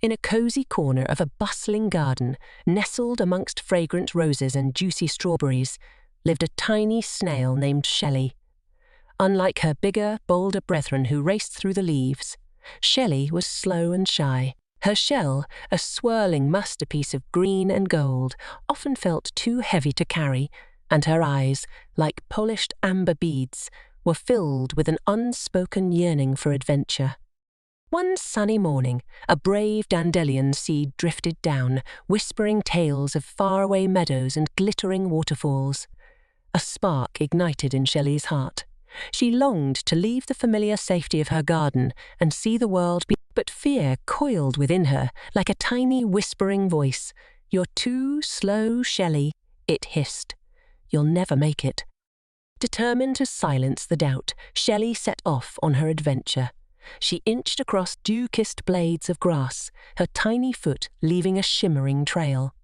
In a cosy corner of a bustling garden, nestled amongst fragrant roses and juicy strawberries, lived a tiny snail named Shelley. Unlike her bigger, bolder brethren who raced through the leaves, Shelley was slow and shy. Her shell, a swirling masterpiece of green and gold, often felt too heavy to carry, and her eyes, like polished amber beads, were filled with an unspoken yearning for adventure. One sunny morning, a brave dandelion seed drifted down, whispering tales of faraway meadows and glittering waterfalls. A spark ignited in Shelley's heart. She longed to leave the familiar safety of her garden and see the world but fear coiled within her like a tiny whispering voice. "You're too slow, Shelley," it hissed. "You'll never make it." Determined to silence the doubt, Shelley set off on her adventure. She inched across dew-kissed blades of grass, her tiny foot leaving a shimmering trail.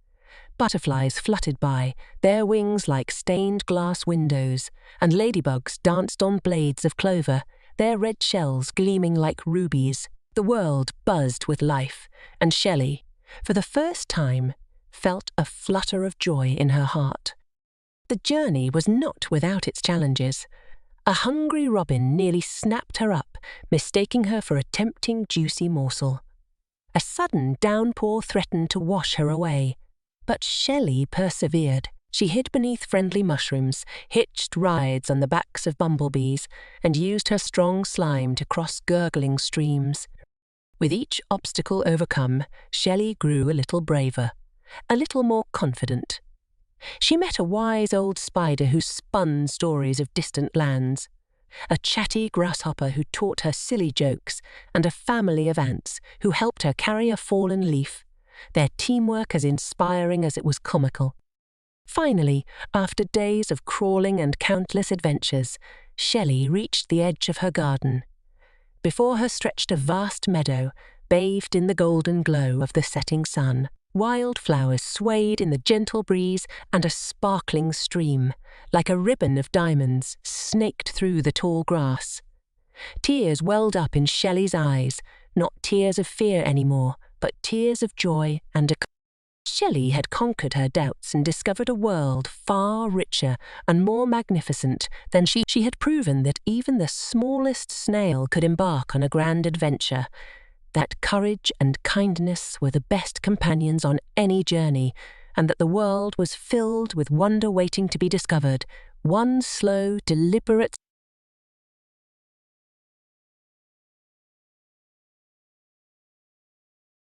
Butterflies fluttered by, their wings like stained glass windows, and ladybugs danced on blades of clover, their red shells gleaming like rubies. The world buzzed with life, and Shelley, for the first time, felt a flutter of joy in her heart. The journey was not without its challenges. A hungry robin nearly snapped her up, mistaking her for a tempting, juicy morsel. A sudden downpour threatened to wash her away, but Shelley persevered. She hid beneath friendly mushrooms, hitched rides on the backs of bumblebees, and used her strong slime to cross gurgling streams. With each obstacle overcome, Shelley grew a little braver, a little more confident. She met a wise old spider who spun stories of distant lands, a chatty grasshopper who taught her silly jokes, and a family of ants who helped her carry a fallen leaf, their teamwork as inspiring as it was comical. Finally, after days of crawling and countless adventures, Shelley reached the edge of her garden. Before her stretched a vast meadow, bathed in the golden glow of the setting sun. Wildflowers swayed in the gentle breeze, and a sparkling stream, like a ribbon of diamonds, snaked through the tall grass. Tears welled up in Shelley's eyes, not tears of fear anymore, but tears of joy and Shelley had conquered her doubts and discovered a world far richer and more magnificent than she had proven that even the smallest snail could embark on a grand adventure, that courage and kindness were the best companions on any journey, and that the world was filled with wonder waiting to be discovered, one slow, deliberate